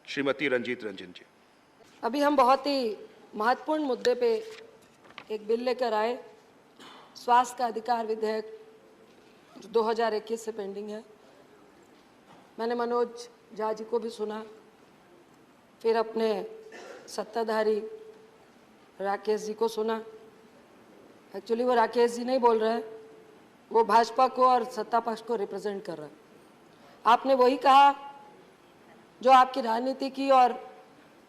श्रीमती रंजीत रंजन जी। अभी हम बहुत ही महत्वपूर्ण मुद्दे पे एक बिल लेकर आए, स्वास्थ्य का अधिकार विधेयक जो 2021 से पेंडिंग है। मैंने मनोज झा जी को भी सुना, फिर अपने सत्ताधारी राकेश जी को सुना। एक्चुअली वो राकेश जी नहीं बोल रहे हैं, वो भाजपा को और सत्ता पक्ष को रिप्रेजेंट कर रहे हैं। आपने वही कहा जो आपकी राजनीति की और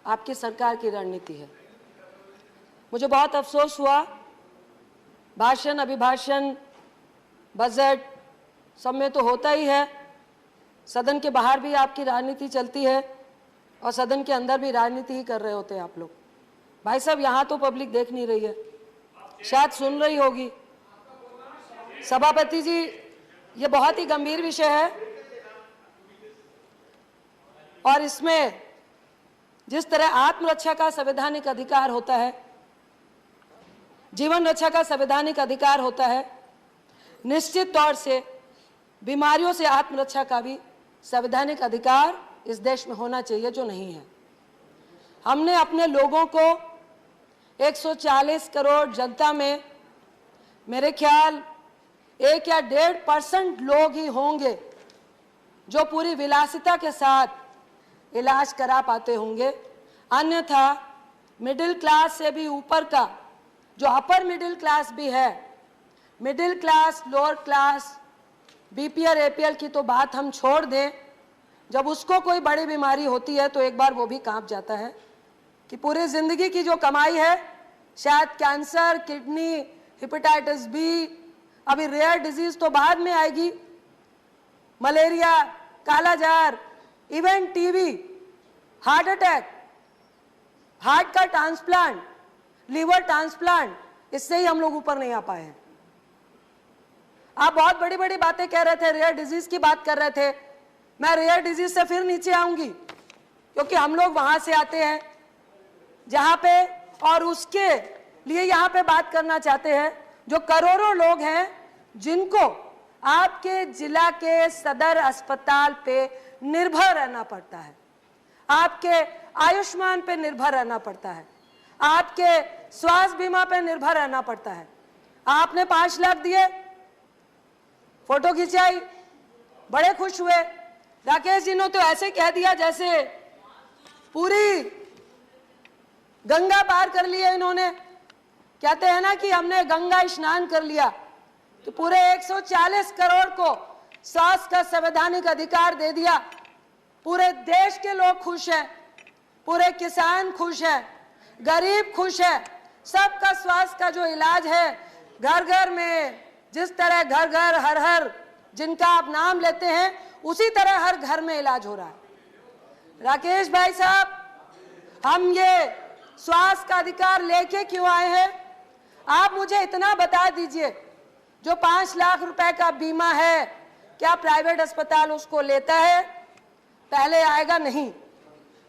आपकी सरकार की रणनीति है। मुझे बहुत अफसोस हुआ, भाषण, अभिभाषण, बजट सब में तो होता ही है, सदन के बाहर भी आपकी राजनीति चलती है और सदन के अंदर भी राजनीति ही कर रहे होते हैं आप लोग। भाई साहब, यहाँ तो पब्लिक देख नहीं रही है, शायद सुन रही होगी। सभापति जी, ये बहुत ही गंभीर विषय है और इसमें जिस तरह आत्मरक्षा का संवैधानिक अधिकार होता है, जीवन रक्षा का संवैधानिक अधिकार होता है, निश्चित तौर से बीमारियों से आत्मरक्षा का भी संवैधानिक अधिकार इस देश में होना चाहिए, जो नहीं है। हमने अपने लोगों को 140 करोड़ जनता में मेरे ख्याल 1 या 1.5% लोग ही होंगे जो पूरी विलासिता के साथ इलाज करा पाते होंगे। अन्यथा मिडिल क्लास से भी ऊपर का जो अपर मिडिल क्लास भी है, middle class, lower class, BPL APL की तो बात हम छोड़ दें, जब उसको कोई बड़ी बीमारी होती है तो एक बार वो भी कांप जाता है कि पूरी जिंदगी की जो कमाई है, शायद कैंसर, किडनी, हेपेटाइटिस बी, अभी रेयर डिजीज तो बाद में आएगी, मलेरिया, कालाजार, even TB, heart attack, heart का ट्रांसप्लांट, लीवर ट्रांसप्लांट, इससे ही हम लोग ऊपर नहीं आ पाए हैं। आप बहुत बड़ी बड़ी बातें कह रहे थे, रेयर डिजीज की बात कर रहे थे। मैं रेयर डिजीज से फिर नीचे आऊंगी, क्योंकि हम लोग वहां से आते हैं जहां पे, और उसके लिए यहां पे बात करना चाहते हैं जो करोड़ों लोग हैं जिनको आपके जिला के सदर अस्पताल पे निर्भर रहना पड़ता है, आपके आयुष्मान पे निर्भर रहना पड़ता है, आपके स्वास्थ्य बीमा पे निर्भर रहना पड़ता है। आपने 5 लाख दिए, फोटो खिंचाई, बड़े खुश हुए। राकेश जी ने तो ऐसे कह दिया जैसे पूरी गंगा पार कर लिया इन्होंने। कहते हैं ना कि हमने गंगा स्नान कर लिया, तो पूरे 140 करोड़ को स्वास्थ्य का संवैधानिक अधिकार दे दिया। पूरे देश के लोग खुश हैं, पूरे किसान खुश हैं, गरीब खुश है। सबका स्वास्थ्य का जो इलाज है, घर घर में, जिस तरह घर घर हर हर जिनका आप नाम लेते हैं, उसी तरह हर घर में इलाज हो रहा है। राकेश भाई साहब, हम ये स्वास्थ्य का अधिकार लेके क्यों आए हैं? आप मुझे इतना बता दीजिए, जो 5 लाख रुपए का बीमा है, क्या प्राइवेट अस्पताल उसको लेता है? पहले आएगा नहीं,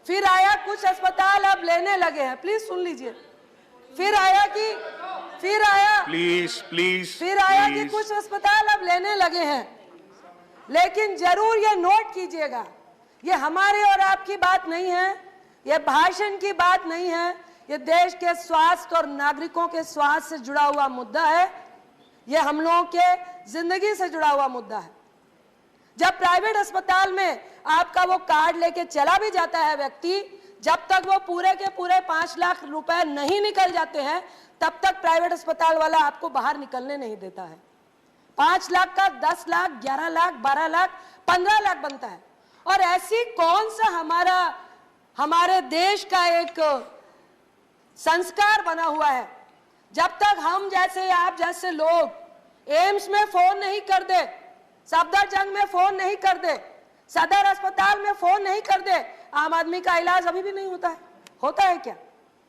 फिर आया कुछ अस्पताल अब लेने लगे हैं। प्लीज सुन लीजिए। फिर आया कि कुछ अस्पताल अब लेने लगे हैं। लेकिन जरूर ये नोट कीजिएगा, ये हमारे और आपकी बात नहीं है, ये भाषण की बात नहीं है, ये देश के स्वास्थ्य और नागरिकों के स्वास्थ्य से जुड़ा हुआ मुद्दा है। ये हम लोगों के जिंदगी से जुड़ा हुआ मुद्दा है। जब प्राइवेट अस्पताल में आपका वो कार्ड लेके चला भी जाता है व्यक्ति, जब तक वो पूरे के पूरे 5 लाख रुपए नहीं निकल जाते हैं, तब तक प्राइवेट अस्पताल वाला आपको बाहर निकलने नहीं देता है। 5 लाख का 10 लाख, 11 लाख, 12 लाख, 15 लाख बनता है। और ऐसी कौन सा हमारे देश का एक संस्कार बना हुआ है, जब तक हम जैसे, आप जैसे लोग एम्स में फोन नहीं कर दे, सफदरजंग में फोन नहीं कर दे, सदर अस्पताल में फोन नहीं कर दे, आम आदमी का इलाज अभी भी नहीं होता है। होता है क्या?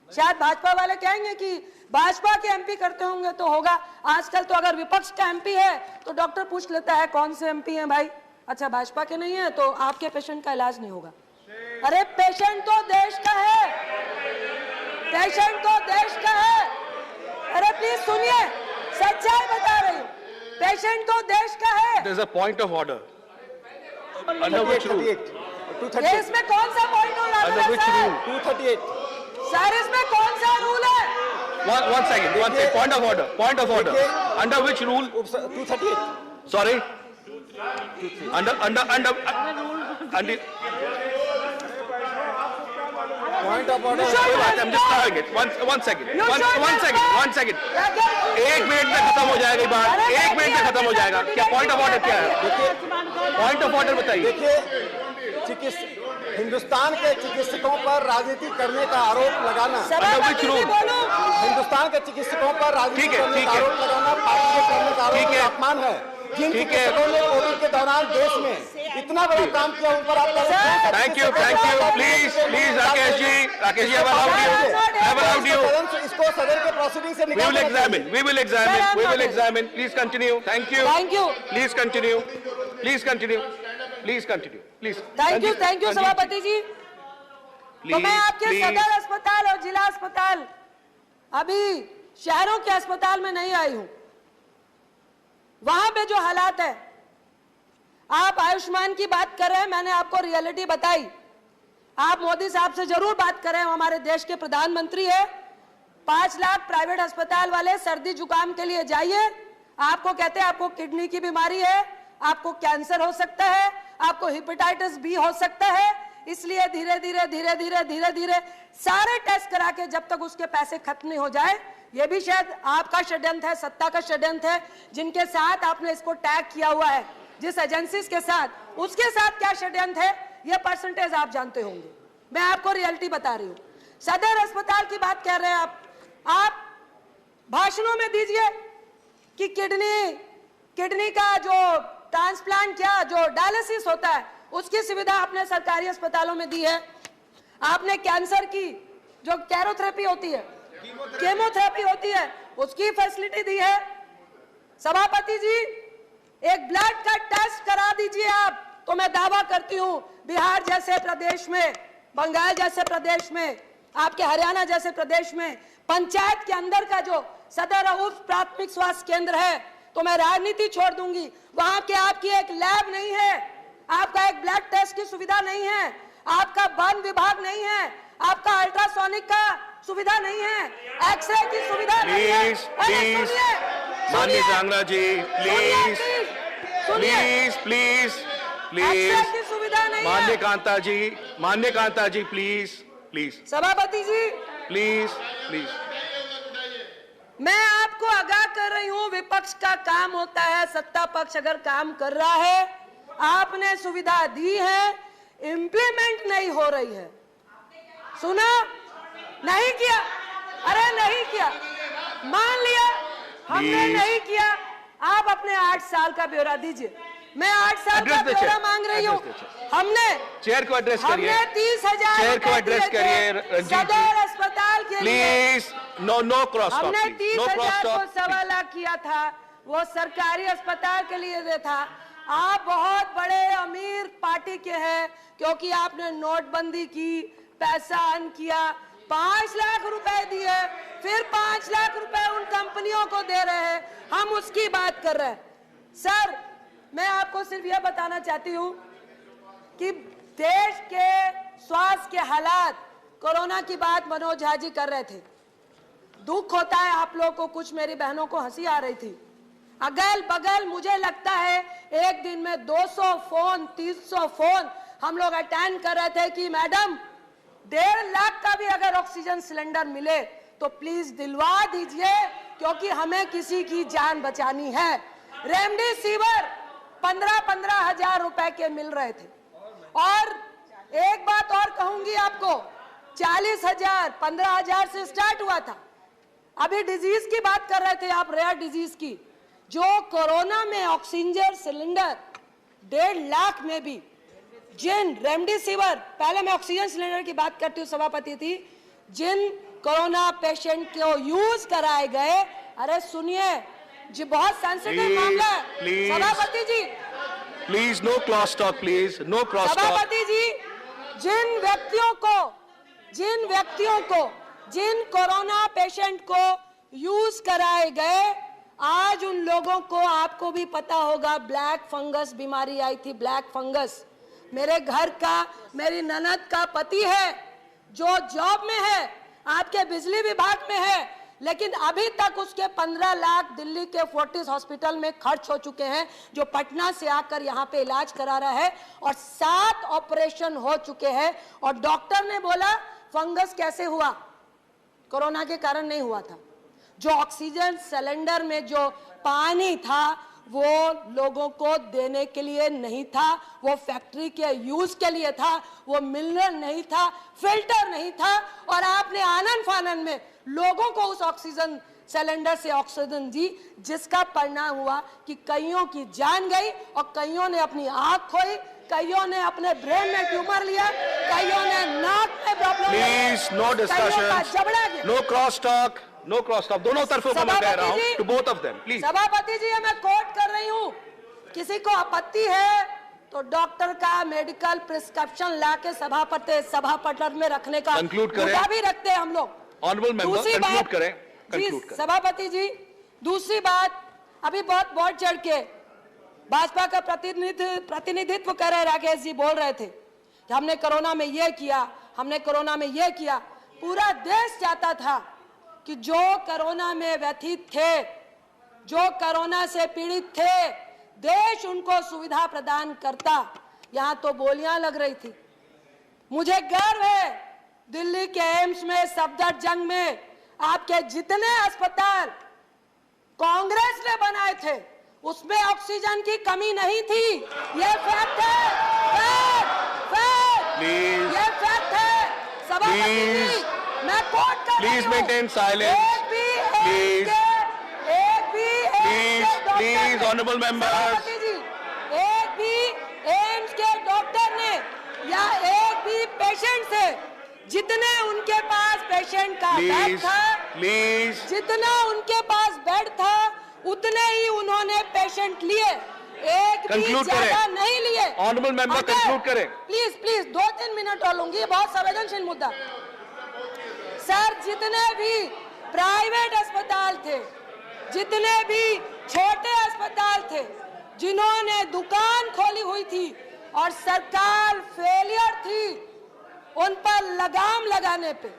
शायद भाजपा वाले कहेंगे कि भाजपा के एमपी करते होंगे तो होगा। आजकल तो अगर विपक्ष का एमपी है तो डॉक्टर पूछ लेता है कौन से एमपी हैं भाई, अच्छा भाजपा के नहीं है तो आपके पेशेंट का इलाज नहीं होगा। अरे पेशेंट तो देश का है, पेशेंट तो देश का है। अरे प्लीज सुनिए, सच्चाई बता रही हूँ, पेशेंट तो देश का है। There's a point of order. ये इसमें कौन सा पॉइंट हो रहा है? which sir? rule? 238. सर इसमें कौन सा रूल है? One second. Point of order. Point of order. Under which rule? 238. Sorry. Under. Point of order. कोई बात नहीं, I'm just allowing it. One second. One second. एक मिनट में खत्म हो जाएगा ये बात। एक मिनट में खत्म हो जाएगा। क्या पॉइंट ऑफ ऑर्डर क्या है? पॉइंट ऑफ ऑर्डर बताइए। देखिए, हिंदुस्तान के चिकित्सकों पर राजनीति करने का आरोप लगाना, which rule? हिंदुस्तान के चिकित्सकों पर राजनीति ठीक है, करने ठीक का है। आरोप लगाना, पार्टी के करने का ठीक आरोप है। अपमान है। जिन ठीक है। चिकित्सकों ने कोविड के दौरान देश में इतना बड़ा काम किया, उन पर आप Thank you. Please, Rakesh ji, I've allowed you. इसको सदन के प्रोसीडिंग से We निकाल will examine. Please continue. Thank you. Please continue. Thank you सभापति जी। तो मैं आपके सदर अस्पताल और जिला अस्पताल, अभी शहरों के अस्पताल में नहीं आई हूं। वहां पे जो हालात है, आप आयुष्मान की बात कर रहे हैं, मैंने आपको रियलिटी बताई। आप मोदी साहब से जरूर बात करें, हमारे देश के प्रधानमंत्री है। 5 लाख प्राइवेट अस्पताल वाले सर्दी जुकाम के लिए जाइए, आपको कहते हैं आपको किडनी की बीमारी है, आपको कैंसर हो सकता है, आपको हेपेटाइटिस बी हो सकता है, इसलिए धीरे धीरे सारे टेस्ट करा के जब तक उसके पैसे खत्म नहीं हो जाए, ये भी शायद आपका षड्यंत्र है, सत्ता का षड्यंत्र है, जिनके साथ आपने इसको टैग किया हुआ है, जिस एजेंसीज के साथ, उसके साथ क्या षड्यंत्र है, ये परसेंटेज आप जानते होंगे। मैं आपको रियलिटी बता रही हूँ। सदर अस्पताल की बात कर रहे हैं आप भाषणों में दीजिए कि किडनी का जो ट्रांसप्लांट क्या, जो डायलिसिस होता है, उसकी सुविधा आपने सरकारी अस्पतालों में दी है। आपने कैंसर की जो कैरोथेरेपी होती है, केमोथेरेपी होती है, उसकी फैसिलिटी दी है। सभापति जी, एक ब्लड का टेस्ट करा दीजिए आप, तो मैं दावा करती हूं बिहार जैसे प्रदेश में, बंगाल जैसे प्रदेश में, आपके हरियाणा जैसे प्रदेश में पंचायत के अंदर का जो सदर और उप प्राथमिक स्वास्थ्य केंद्र है, तो मैं राजनीति छोड़ दूंगी। वहां के आपकी एक लैब नहीं है, आपका एक ब्लड टेस्ट की सुविधा नहीं है, आपका वन विभाग नहीं है, आपका अल्ट्रासोनिक का सुविधा नहीं है, एक्सरे की सुविधा नहीं है। प्लीज माननीय सांगला जी, प्लीज एक्सरे की सुविधा नहीं है। मान्य कांता जी प्लीज सभापति जी प्लीज मैं आपको आगाह कर रही हूं, विपक्ष का काम होता है, सत्ता पक्ष अगर काम कर रहा है, आपने सुविधा दी है, इंप्लीमेंट नहीं हो रही है। सुना? नहीं किया, अरे नहीं किया, मान लिया हमने नहीं किया। आप अपने 8 साल का ब्यौरा दीजिए। मैं 8 साल का ब्यौरा मांग रही हूँ। हमने चेयर को एड्रेस करिए, हमने 30,000 चेयर को एड्रेस करिए सदर अस्पताल के लिए। Please no cross talk. हमने 30,000 को 1.25 लाख किया था, वो सरकारी अस्पताल के लिए दे था। आप बहुत बड़े अमीर पार्टी के हैं, क्योंकि आपने नोटबंदी की, पैसा अन किया, 5 लाख रुपए दिए, फिर 5 लाख रुपए उन कंपनियों को दे रहे हैं। हम उसकी बात कर रहे हैं। सर, मैं आपको सिर्फ यह बताना चाहती हूं कि देश के स्वास्थ्य के हालात, कोरोना की बात मनोज झा जी कर रहे थे। दुख होता है आप लोगों को, कुछ मेरी बहनों को हंसी आ रही थी। अगल बगल मुझे लगता है एक दिन में 200 फोन, 300 फोन हम लोग अटेंड कर रहे थे कि मैडम 1.5 लाख का भी अगर ऑक्सीजन सिलेंडर मिले तो प्लीज दिलवा दीजिए, क्योंकि हमें किसी की जान बचानी है। रेमडेसिविर 15-15 हजार रुपए के मिल रहे थे। और एक बात और कहूंगी आपको, 40,000, 15,000 से स्टार्ट हुआ था। अभी डिजीज की बात कर रहे थे आप, रेयर डिजीज की, जो कोरोना में ऑक्सीजन सिलेंडर 1.5 लाख में भी, जिन रेमडेसिविर, पहले मैं ऑक्सीजन सिलेंडर की बात करती हूँ सभापति थी, जिन कोरोना पेशेंट को यूज कराए गए, अरे सुनिए जी, बहुत सेंसिटिव मामला है सभापति जी, please no cross talk, please no cross talk. सभापति जी, जिन व्यक्तियों को जिन कोरोना पेशेंट को यूज कराए गए, आज उन लोगों को, आपको भी पता होगा, ब्लैक फंगस बीमारी आई थी, ब्लैक फंगस। मेरे घर का, मेरी ननद का पति है, जो जॉब में है, आपके बिजली विभाग में है, लेकिन अभी तक उसके 15 लाख दिल्ली के फोर्टिस हॉस्पिटल में खर्च हो चुके हैं, जो पटना से आकर यहाँ पे इलाज करा रहा है, और 7 ऑपरेशन हो चुके हैं। और डॉक्टर ने बोला फंगस कैसे हुआ, कोरोना के कारण नहीं हुआ था। जो ऑक्सीजन सिलेंडर में जो पानी था वो लोगों को देने के लिए नहीं था, वो फैक्ट्री के यूज के लिए था, वो मिनरल नहीं था, फिल्टर नहीं था। और आपने आनन फानन में लोगों को उस ऑक्सीजन सिलेंडर से ऑक्सीजन दी, जिसका परिणाम हुआ कि कईयों की जान गई और कईयों ने अपनी आंख खोई, कईयों ने अपने ब्रेन में ट्यूमर लिया, कईयों ने नाक में प्रॉब्लम, प्लीज नो डिस्कशन, जबड़ा गया। No cross talk, no cross talk, दोनों तरफों को मैं कह रहा हूं, to both of them please. सभापति जी, मैं कोट कर रही हूं, किसी को आपत्ति है तो डॉक्टर का मेडिकल प्रिस्क्रिप्शन लाके सभापटल में रखने का कंक्लूड करें, भी रखते हैं हम लोग। ऑनरेबल मेंबर कंक्लूड करें, कंक्लूड करें। सभापति जी, दूसरी बात, अभी बहुत बढ़ चढ़ के भाजपा का प्रतिनिधित्व कर रहे राकेश जी बोल रहे थे कि हमने कोरोना में ये किया, हमने कोरोना में ये किया। पूरा देश चाहता था कि जो कोरोना में व्यथित थे, जो कोरोना से पीड़ित थे, देश उनको सुविधा प्रदान करता। यहां तो गोलियां लग रही थी। मुझे गर्व है दिल्ली के एम्स में, सफदरजंग में आपके जितने अस्पताल कांग्रेस ने बनाए थे उसमें ऑक्सीजन की कमी नहीं थी। ये फैक्ट है, फैक्ट, ये फैक्ट है। सभापति जी, मैं कोट कर रही हूं, please maintain silence, please honourable members. एक भी एम्स के डॉक्टर ने या एक भी पेशेंट से, जितने उनके पास पेशेंट का बेड था, प्लीज जितना उनके पास बेड था उतने ही उन्होंने पेशेंट लिए, एक भी ज्यादा नहीं लिए। ऑनरेबल मेंबर कंक्लूड करें प्लीज, प्लीज 2-3 मिनट और लूंगी, बहुत संवेदनशील मुद्दा। सर, जितने भी प्राइवेट अस्पताल थे, जितने भी छोटे अस्पताल थे, जिन्होंने दुकान खोली हुई थी और सरकार फेलियर थी, उन पर लगाम लगाने पे,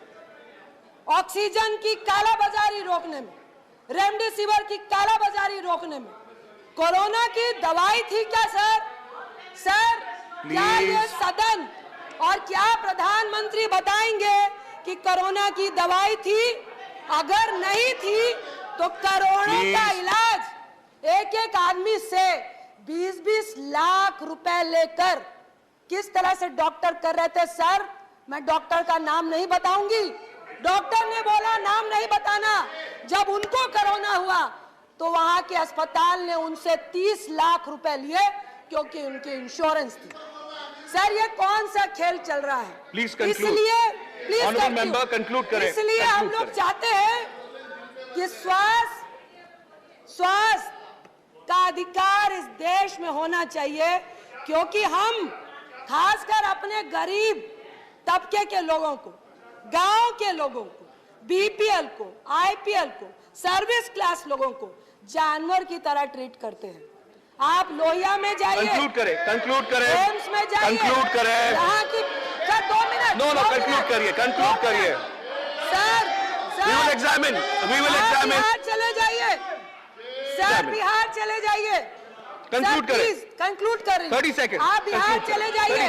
ऑक्सीजन की कालाबाजारी रोकने में, रेमडेसिविर की कालाबाजारी रोकने में, कोरोना की दवाई थी क्या सर? सर, क्या ये सदन और क्या प्रधानमंत्री बताएंगे कि कोरोना की दवाई थी? अगर नहीं थी तो करोड़ों का इलाज एक एक आदमी से 20-20 लाख रुपए लेकर किस तरह से डॉक्टर कर रहे थे। सर, मैं डॉक्टर का नाम नहीं बताऊंगी, डॉक्टर ने बोला नाम नहीं बताना। जब उनको कोरोना हुआ तो वहां के अस्पताल ने उनसे 30 लाख रुपए लिए क्योंकि उनकी इंश्योरेंस थी। सर, ये कौन सा खेल चल रहा है? प्लीज कंक्लूड, इसलिए ऑनरेबल मेंबर कंक्लूड करें। इसलिए हम लोग चाहते हैं कि स्वास्थ्य का अधिकार इस देश में होना चाहिए, क्योंकि हम खासकर अपने गरीब तबके के लोगों को, गांव के लोगों को, बीपीएल को, आईपीएल को, सर्विस क्लास लोगों को जानवर की तरह ट्रीट करते हैं। आप लोहिया में जाइए, कंक्लूड करें, कंक्लूड करें, एम्स में जाइए, कंक्लूड करें, यहाँ की 2 मिनट, नो कंक्लूड करिए, कंक्लूड करिए। Sir, we will examine, Bihar चले जाइए सर, बिहार चले जाइए, कंक्लूड करें, कंक्लूड कर रही हूं। 30 सेकंड, आप बिहार चले जाइए।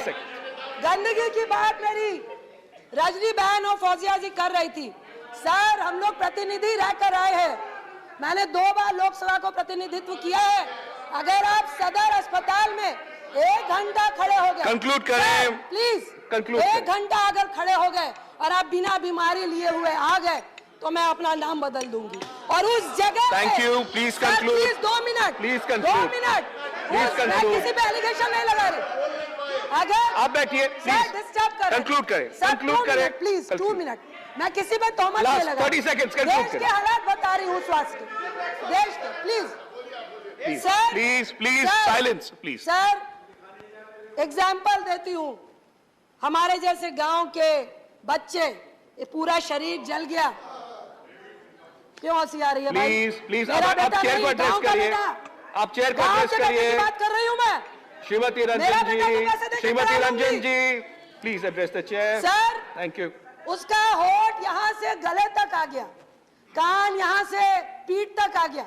गंदगी की बात मेरी रजनी बहन और फौजिया जी कर रही थी। सर, हम लोग प्रतिनिधि रहकर आए हैं, मैंने 2 बार लोकसभा को प्रतिनिधित्व किया है। अगर आप सदर अस्पताल में 1 घंटा खड़े हो गए, कंक्लूड करें प्लीज, कंक्लूड 1 घंटा अगर खड़े हो गए और आप बिना बीमारी लिए हुए आ गए तो मैं अपना नाम बदल दूंगी। और उस जगह thank you, please conclude, please 2 minute, please conclude, 2 minute, please conclude. मैं किसी पे एलिगेशन नहीं लगा रही। अगर आप बैठिए, प्लीज डिस्टर्ब करें, कंक्लूड करें, कंक्लूड करें प्लीज 2 मिनट। मैं किसी पे तोहमत नहीं लगा, 30 सेकंड्स कंक्लूड देश करें। के हालात बता रही हूँ, स्वास्थ्य के, देश के। Please sir, please silence please. Sir, example देती हूँ, हमारे जैसे गांव के बच्चे, ये पूरा शरीर जल गया, क्यों हंसी आ रही है भाई? प्लीज आप चेयर को एड्रेस करिए, आप चेयर को एड्रेस करिए। बात कर रही हूँ मैं, Shrimati Ranjan ji, please address the chair. Sir, thank you. उसका होठ यहां से गले तक आ गया, कान यहां से पीठ तक आ गया,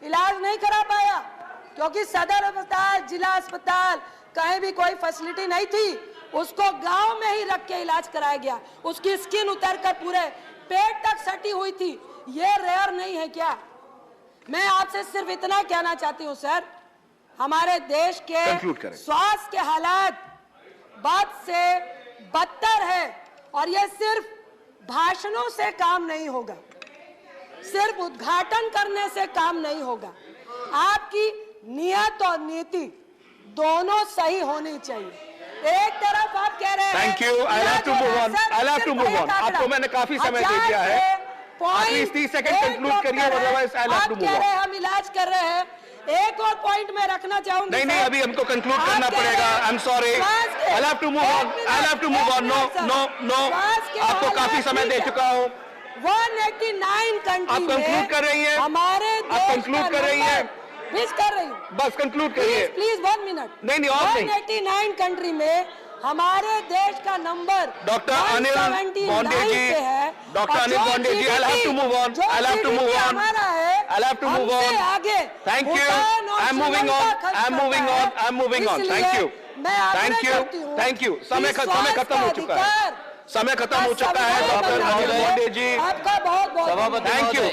इलाज नहीं करा पाया क्योंकि सदर अस्पताल, जिला अस्पताल कहीं भी कोई फैसिलिटी नहीं थी। उसको गांव में ही रख के इलाज कराया गया। उसकी स्किन उतरकर पूरे पेट तक सटी हुई थी। ये रेयर नहीं है क्या? मैं आपसे सिर्फ इतना कहना चाहती हूं सर, हमारे देश के स्वास्थ्य के हालात बद से बदतर है और ये सिर्फ भाषणों से काम नहीं होगा, सिर्फ उद्घाटन करने से काम नहीं होगा। आपकी नियत और नीति दोनों सही होनी चाहिए। एक तरफ आप कह रहे हैं thank you, I have to move on, I have to move on. आपको मैंने काफी समय दे दिया है, एटलीस्ट 30 सेकंड कंक्लूड करिए, otherwise I have to move on. हम इलाज कर रहे हैं, एक और पॉइंट में रखना चाहूंगा। नहीं, अभी हमको कंक्लूड करना पड़ेगा। I am sorry, I have to move on, I have to move on. No, आपको काफी समय दे चुका हूँ। 189 कंट्री आप कंक्लूड कर रही हैं, हमारे आप कंक्लूड कर रही हैं, प्लीज कर रही हूँ, बस कंक्लूड करिए प्लीज 1 मिनट। नहीं और नहीं। 189 कंट्री में हमारे देश का number doctor Anil Bonde ji, doctor Anil Bonde ji, I have to move on, I have to move on, I have to move on. आगे thank you, I am moving on, I am moving on, I am moving on. Thank you, thank you, thank you. समय खत्म हो चुका है, समय खत्म हो चुका है। डॉक्टर अनिल बॉन्डे जी, आपका बहुत बहुत थैंक यू।